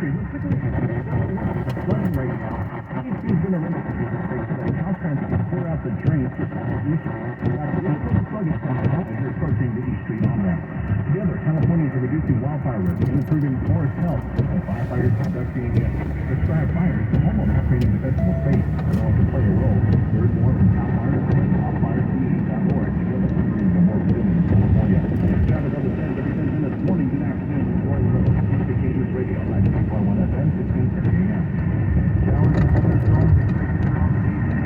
Flooding right now. DHC's been a limit to the state today. Caltrans can clear out the drains just on the east. That's a little sluggish as you're approaching the East Street on-ramp. Together, Californians are reducing wildfire risk and improving forest health by firefighters conducting prescribed fires and homeowners creating defensible space. They also play a role. There's more from Cal Fire and wildfireTV.org to get us a more resilient California. Travis on the 10 minutes morning, good afternoon. Enjoy the Indicators Radio, 94.1 FM, 1630 AM. Showers and thunderstorms expected around the evening.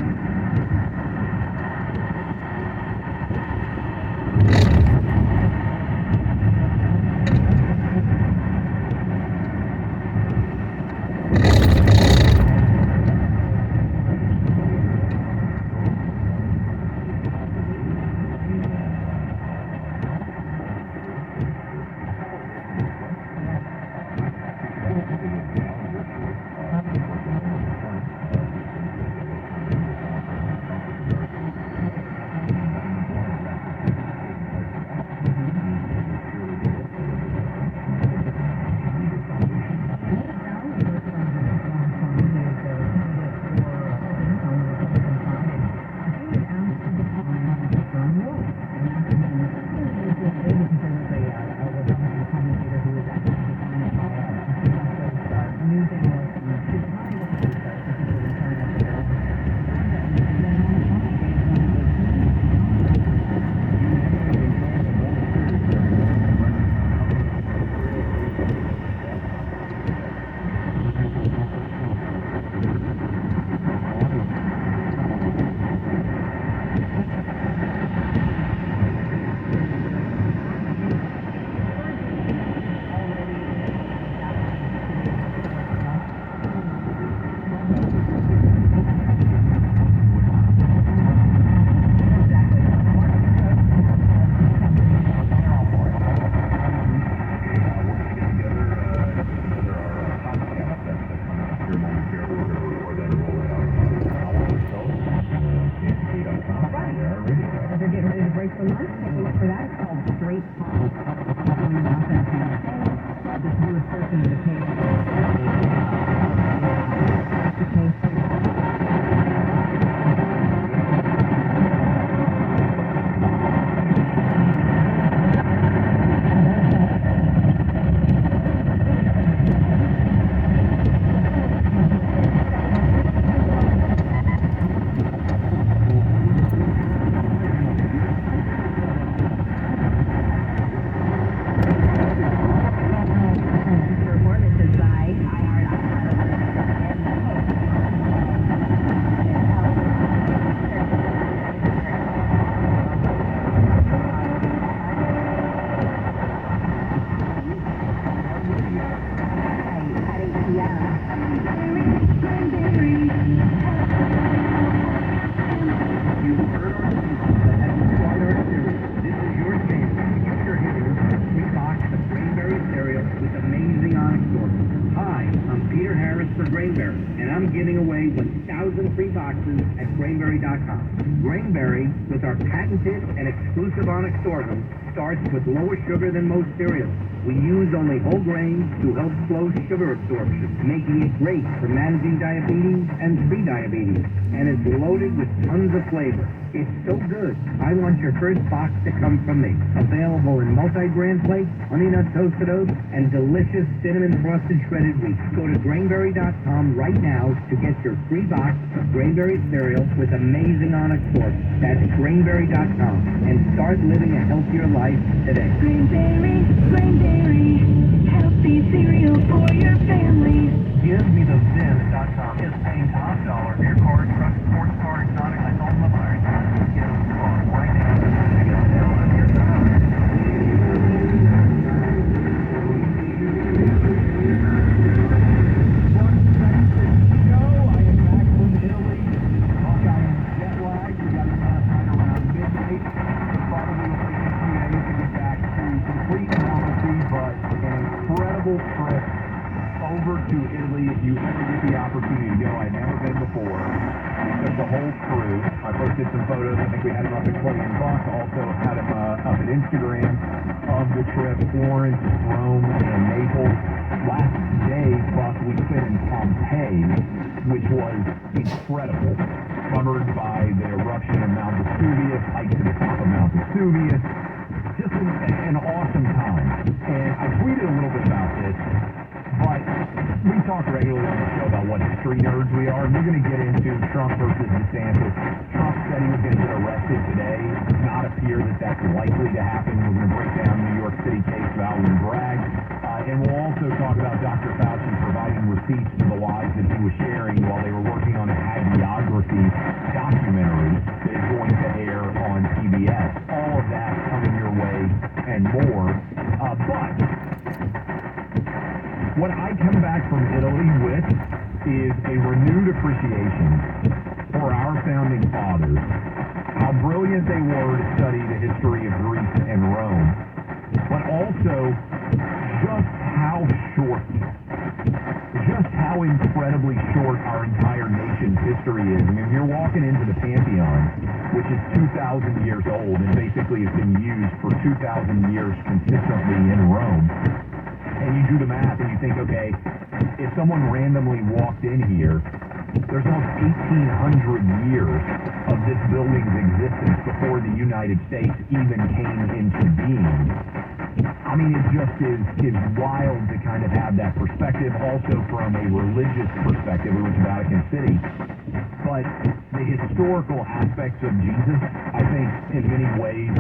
Grainberry, and I'm giving away 1,000 free boxes at Grainberry.com. Grainberry, with our patented and exclusive onyx sorghum, starts with lower sugar than most cereals. We use only whole grains to help slow sugar absorption, making it great for managing diabetes and prediabetes, and it's loaded with tons of flavor. It's so good, I want your first box to come from me. Available in multi-bran flakes, honey nut toasted oats, and delicious cinnamon frosted shredded wheat. Go to Grainberry.com right now to get your free box of Grainberry cereal with amazing onyx sorghum. That's Grainberry.com, and start living a healthier life today. Grainberry, healthy cereal for your family. GiveMeTheZin.com is paying top dollar for your car, truck, sports car, exotic, I told them about it. Get them right now. To get a sale on your car. Trip over to Italy if you ever get the opportunity to go. I'd never been before. We took the whole crew. I posted some photos. I think we had them up at Clay and Buck. Also had them up at Instagram of the trip. Florence, Rome, and Naples. Last day, Buck which was incredible, covered by the eruption of Mount Vesuvius, hiked to the top of Mount Vesuvius. Just an awesome time. And I tweeted a little bit about this, but we talk regularly on the show about what history nerds we are, and we're going to get into Trump versus DeSantis. Trump said he was going to get arrested today. It does not appear that that's likely to happen. We're going to break down the New York City case of Alvin Bragg. And we'll also talk about Dr. Fauci providing receipts for the lies that he was sharing while they were working on a hagiography documentary that is going to air on PBS. All of that coming your way and more. But what I come back from Italy with is a renewed appreciation for our founding fathers, how brilliant they were to study the history of Greece and Rome, but also just how incredibly short our entire nation's history is. I mean, you're walking into the Pantheon, which is 2,000 years old and basically has been used for 2,000 years consistently in Rome. And you do the math and you think, okay, if someone randomly walked in here, there's almost 1,800 years of this building's existence before the United States even came into being. I mean, it just is wild to kind of have that perspective, also from a religious perspective. We went to Vatican City. But the historical aspects of Jesus, I think, in many ways,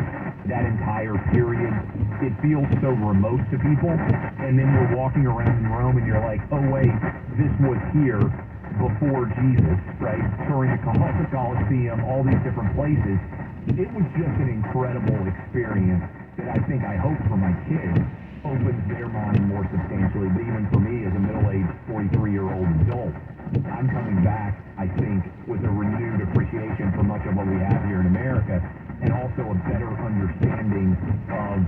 that entire period, it feels so remote to people. And then you're walking around in Rome and you're like, oh, wait, this was here before Jesus, right? During the Colosseum, all these different places. It was just an incredible experience that I hope for my kids opens their mind more substantially. But even for me as a middle-aged 43-year-old adult, I'm coming back, I think, with a renewed appreciation for much of what we have here in America, and also a better understanding of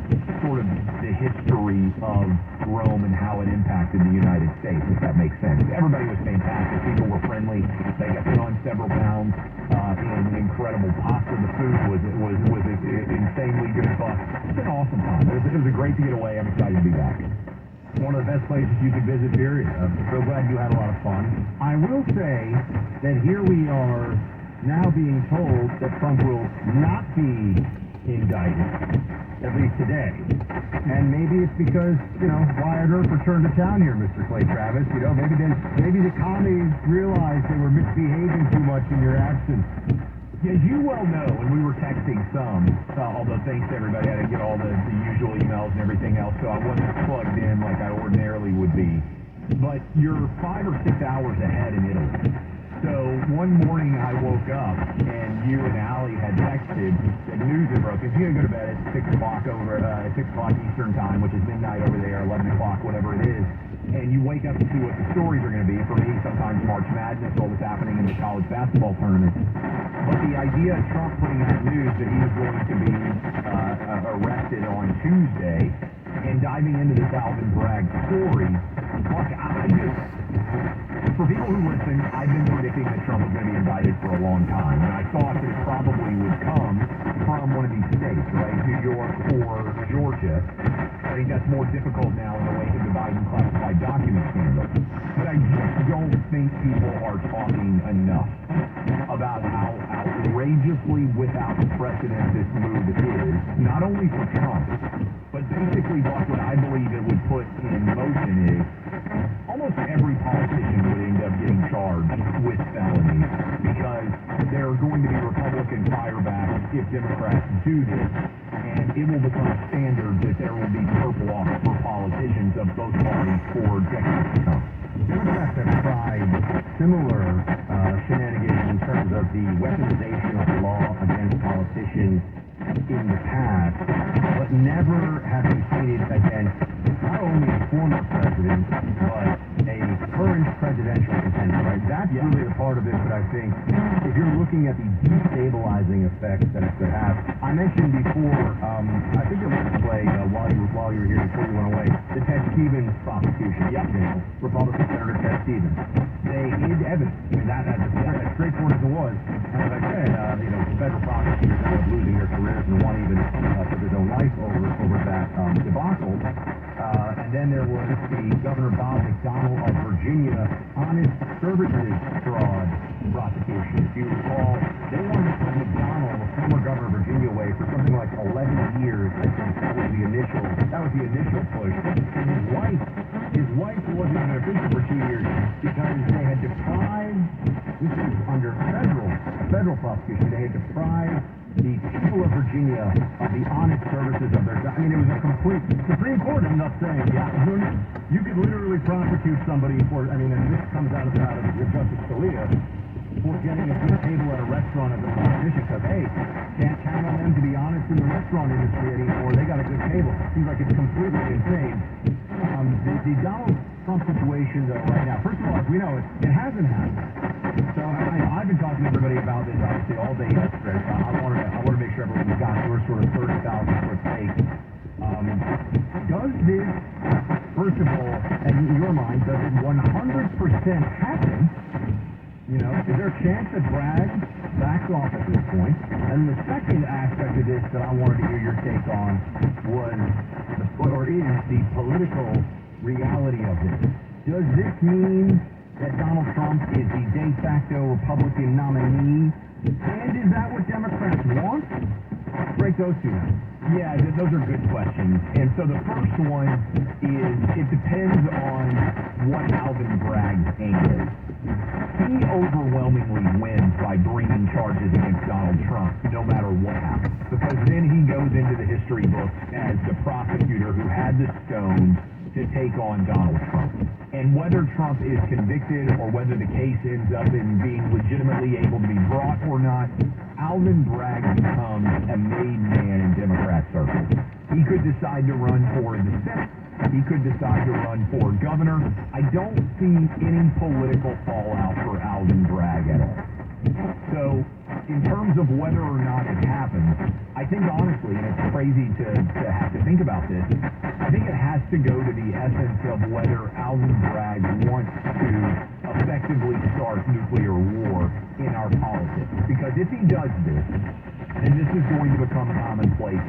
sort of the history of Rome and how it impacted the United States, if that makes sense. Everybody was fantastic. People were friendly. They got put on several pounds. And incredible pasta. The food was insanely good. But it's an awesome time. It was a great to get away. I'm excited to be back. One of the best places you could visit, period. I'm so glad you had a lot of fun. I will say that here we are now being told that Trump will not be indicted, at least today. And maybe it's because, Wyatt Earp returned to town here, Mr. Clay Travis. Maybe the commies realized they were misbehaving too much in your absence. As you well know, and we were texting some, although thanks to everybody, I didn't get all the usual emails and everything else, so I wasn't plugged in like I ordinarily would be. But you're 5 or 6 hours ahead in Italy. So one morning I woke up and you and Allie had texted that news had broken. You're going to go to bed at 6 o'clock at 6 o'clock Eastern time, which is midnight over there, 11 o'clock, whatever it is. And you wake up to see what the stories are going to be. For me, sometimes March Madness, all that's happening in the college basketball tournament. But the idea of Trump putting out news that he was going to be arrested on Tuesday and diving into this Alvin Bragg story, look, for people who listen, I've been predicting that Trump was going to be indicted for a long time, and I thought that it probably would come from one of these states, right, New York or Georgia. I think that's more difficult now in the wake of the Biden classified document scandal. But I just don't think people are talking enough about how outrageously without precedent this move is, not only for Trump, but basically what I believe it would put in motion is almost every politician would end up getting charged with felonies because there are going to be Republican firebacks if Democrats do this, and it will become standard that there will be perp walks for politicians of both parties for decades to come. Democrats have tried similar shenanigans in terms of the weaponization of law against politicians in the past, but never have we seen it against not only a former president, but a current presidential contender, right? That's really the part of it that I think, if you're looking at the destabilizing effects that it could have. I mentioned before, I think it was Clay, while you were here, before you went away, the Ted Stevens prosecution. Yep. You know, Republican Senator Ted Stevens. They hid evidence. I mean, that's as straightforward as it was. And as I said, you know, federal prosecutors ended up losing their careers, and one even took his own life over that debacle. And then there was the Governor Bob McDonnell of Virginia honest services fraud prosecution. If you recall, they wanted to put McDonnell, the former governor of Virginia, away for something like 11 years. I think that was the initial push. And his wife wasn't even official for 2 years because they had deprived, this is under federal prosecution, they had deprived the people of Virginia of the honest services of their, I mean, it was a complete, Supreme Court ended up saying, yeah, you could literally prosecute somebody for, I mean, and this comes out of Justice Scalia, for getting a good table at a restaurant as a politician, because, hey, can't count on them to be honest in the restaurant industry anymore. They got a good table. Seems like it's completely insane. The Donald Trump situation, though, right now, first of all, as we know, it hasn't happened. So I've been talking to everybody about this, obviously, all day yesterday. So I want to make sure everybody got your sort of 30,000-foot take. Does this, first of all, and in your mind, does it 100% happen? You know, is there a chance that Bragg backs off at this point? And the second aspect of this that I wanted to hear your take on is the political reality of this. Does this mean that Donald Trump is the de facto Republican nominee? And is that what Democrats want? Break those two down. Yeah, those are good questions. And so the first one is, it depends on what Alvin Bragg's aim is. He overwhelmingly wins by bringing charges against Donald Trump, no matter what happens. Because then he goes into the history books as the prosecutor who had the stones to take on Donald Trump. And whether Trump is convicted or whether the case ends up in being legitimately able to be brought or not, Alvin Bragg becomes a made man in Democrat circles. He could decide to run for the Senate. He could decide to run for governor. I don't see any political fallout for Alvin Bragg at all. So, in terms of whether or not it happens, I think honestly, and it's crazy to have to think about this, I think it has to go to the essence of whether Alvin Bragg wants to effectively start nuclear war in our politics. Because if he does this, and this is going to become commonplace,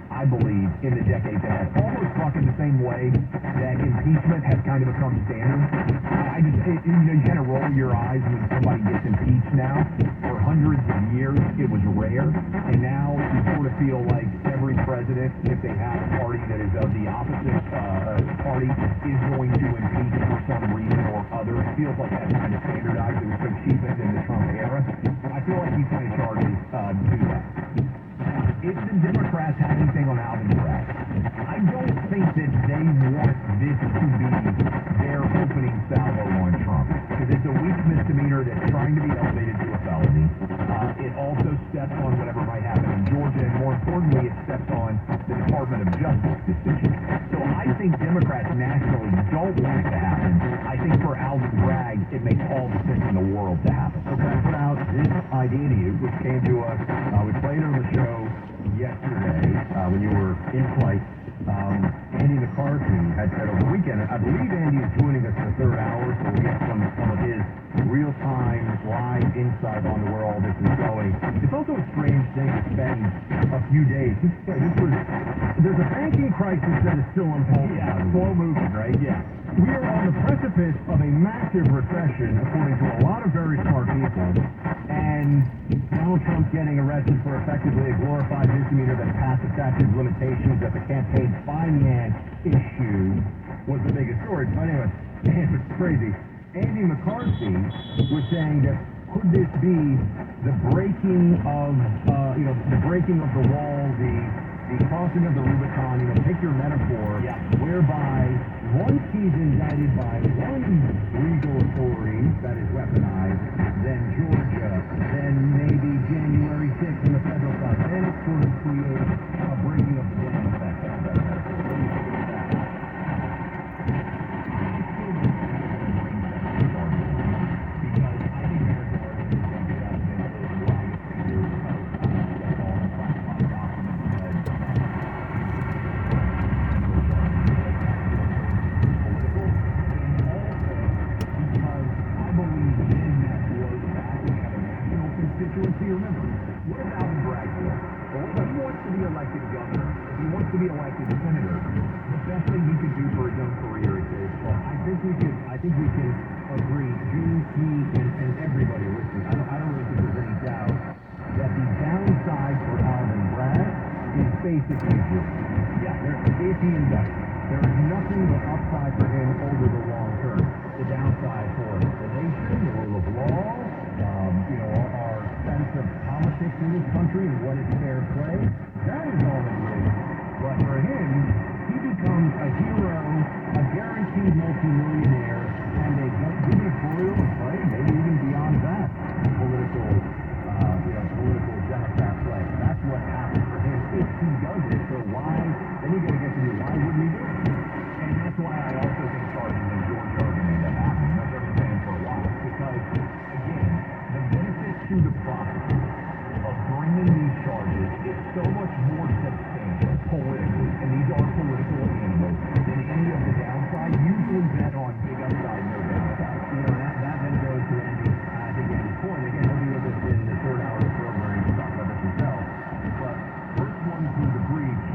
I believe, in the decades ahead, almost fucking the same way that impeachment has kind of become standard. You kind of roll your eyes when somebody gets impeached now. For hundreds of years, it was rare, and now you sort of feel like every president, if they have a party that is of the opposite party, is going to impeach for some reason or other. It feels like that's kind of standardized. It was so cheapened in the Trump era. I feel like these kind of charges do that. If the Democrats have anything on Alvin Bragg, I don't think that they want this to be their opening salvo on Trump, because it's a weak misdemeanor that's trying to be elevated to a felony. It also steps on whatever might happen in Georgia, and more importantly, it steps on the Department of Justice decision. So I think Democrats nationally don't want it to happen. I think for Alvin Bragg, it makes all the sense in the world to happen. So I put out this idea to you, which came to us, we played on the show yesterday when you were in flight. Andy McCarthy had said over the weekend, I believe Andy is joining us in the third hour, so we'll get some of his real-time, live insight on where all this is going. It's also a strange thing to spend a few days. There's a banking crisis that is still unfolding. Yeah, slow moving, right? Yeah. We are on the precipice of a massive recession, according to a lot of very smart people, and Donald Trump getting arrested for effectively a glorified misdemeanor that passed the statute of limitations that the campaign finance issue was the biggest story. But anyway, it's crazy. Andy McCarthy was saying that could this be the breaking of the wall, the crossing of the Rubicon, take your metaphor, whereby once he's indicted by one legal authority that is weaponized, then Georgia, then maybe January 6th on the federal side, then it sort of creates a breaking of the dam effect. What do you think of that? elected senator, the best thing he could do for his own career is, well, I think we can agree, you, he, and everybody listening. I don't really think there's any doubt that the downside for Alvin Bragg is basically zero. Yeah, if he indicts, there is nothing but upside for him over the long term. The downside for the nation, the rule of law, our sense of politics in this country and what is fair play, that is all it is. But for him, he becomes a hero, a guaranteed multimillionaire, and a gubernatorial play, maybe even beyond that, political Democrat play. That's what happens for him if he does it. So why? Then you got to get to me. Why wouldn't he do it? And that's why I also think charges in Georgia are going to end up happening. That's what I've been saying for a while. Because again, the benefit to the process of bringing these charges is so much more substantial politically, and these are political animals, than any of the downside. Usually bet on big upside, no downside. That then goes to Andy's point. Again, he'll be with us in the third hour of the program to talk about this himself. But first one through the breach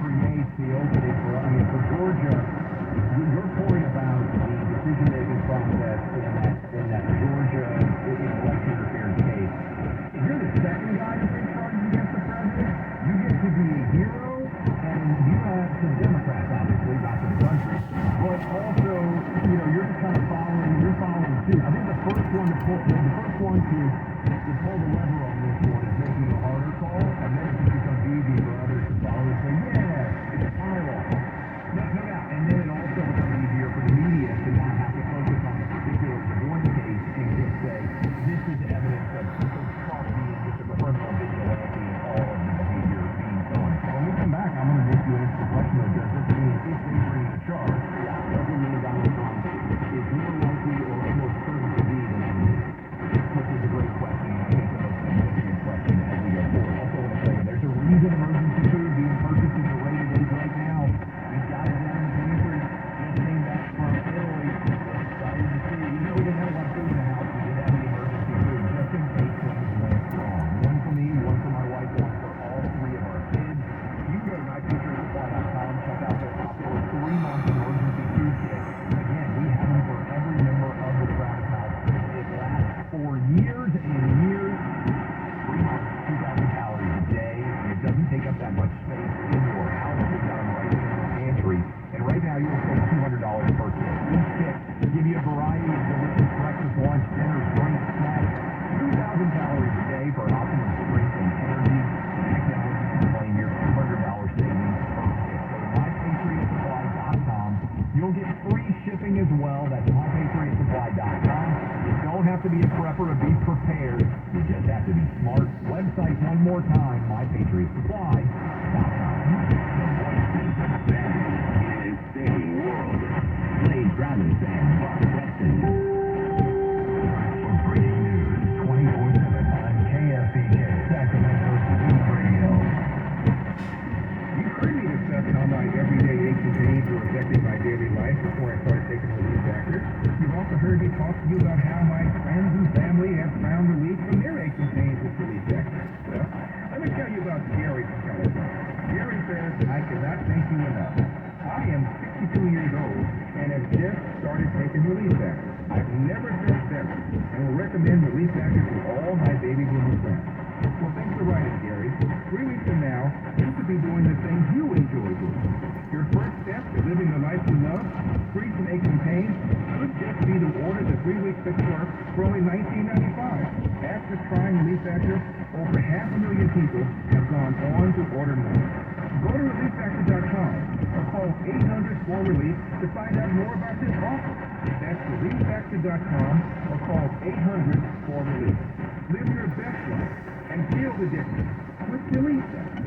creates the opening for Georgia. Your point about the decision-making process in that Georgia election interference case, if you're the second guy to bring charges against the president, you get to be a hero, and you have some Democrats, obviously, not to the country, but also, you're just kind of following suit. I think the first one to pull the lever on this one is making a harder call, and then it just becomes easy for others to follow and say, yeah, it's a firewall. No doubt. And then it also becomes easier for the media to not have to focus on the particulars of one case and just say, this is evidence of Trump being just a criminal vigilante and all of the behavior being so unacceptable. When we come back, I'm going to make you answer the question of, does this mean if they bring the charge, does it mean Donald Trump is more likely or almost certain to be the nominee? Which is a great question, and I think the most significant question as we go forward. Also want to say, there's a reason emergency food being purchased at the rate it is right now. These guys down in the pantry just came back from Italy. We're excited to see. We didn't have a lot of food in the house. We did have the emergency food just in case things went wrong. One for me, one for my wife, one for all three of our kids. You can go to mypatriotsupply.com, check out their popular 3-month emergency food kit. Again, we have them for every member of the Travis House. It lasts for years and years. 3 months, 2,000 calories a day, and it doesn't take up that much space in your house. We've got them right in the pantry. And right now, you'll save $200 per kit. Each kit will give you a variety of delicious breakfast, lunch, dinners, drinks, snacks. 2,000 calories a day for optimum strength and energy. Technology can claim your $200 savings per kit. Go to mypatriotsupply.com. You'll get free shipping as well. That's mypatriotsupply.com. You don't have to be a prepper to be prepared. You just have to be smart. Website one more time, mypatriotsupply.com. Blade Travis and Buck Sexton. For breaking news 24/7 on KFBK Sacramento's News Radio. You've heard me discuss how my everyday aches and pains were affecting my daily life before I started taking relief factors. You've also heard me talk to you about how my friends and family have found relief from their aches and pains with relief factors. Well, let me tell you about Gary from California. Gary says, I cannot thank you enough. I am 62 years old and have just started taking relief factors. I've never felt better and will recommend relief factors to all my baby boomer friends. Well, thanks for writing, Gary. 3 weeks from now, you could be doing the things you enjoy doing. Your first step to living the life you love, free from aches and pains, could just be to order the 3-week fixer for only $19.95. After trying Relief Factor, over 500,000 people have gone on to order more. Go to ReliefFactor.com or call 800-4RELIEF to find out more about this offer. That's ReliefFactor.com or call 800-4RELIEF. Live your best life and feel the difference with Relief Factor.